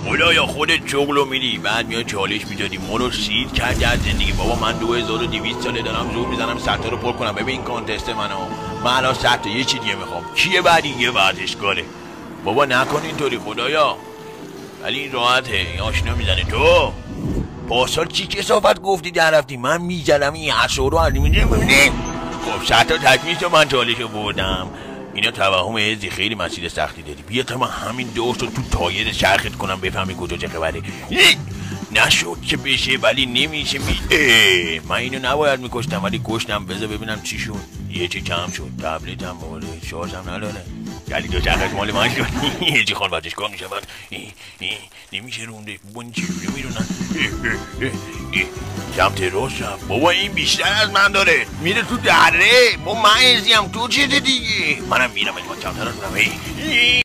خدایا خودت شغلو میدی بعد میاد چالش میدادی ما رو سیر کردی از زندگی. بابا من 2200 ساله دارم زور میزنم سطح رو پر کنم. ببین کانتست من الان سطح یه چی دیگه میخوام. کیه بعدی؟ یه ورزشکاره. بابا نکن اینطوری خدایا. ولی این راحته، این آشنا میزنه. تو پاسال چی کسافت گفتی در رفتی؟ من میزنم این حسو رو علی میزنم. ببینیم خب سطح تکمیل تو من چالش رو بردم. اینا توهم ازی خیلی مسیر سختی داری. بیا تا من همین دوست رو تو تایر چرخت کنم بفهمی کجا چه خبره. نشد که بشه ولی نمیشه. من اینو نباید میکشتم ولی کشتم. بذار ببینم چی شد. یه چی کم شد. تبلیتم ماله شارژم نداره. گلی دو چرخش مال من شد. یه چی خان ورزشکار میشه بعد نمیشه رونده. بون چی میرونن سمت راست رفت. بابا این بیشتر از من داره میره تو دره. با من ازیم تو چیز دیگه. منم میرم ولی من کمتر از اونم.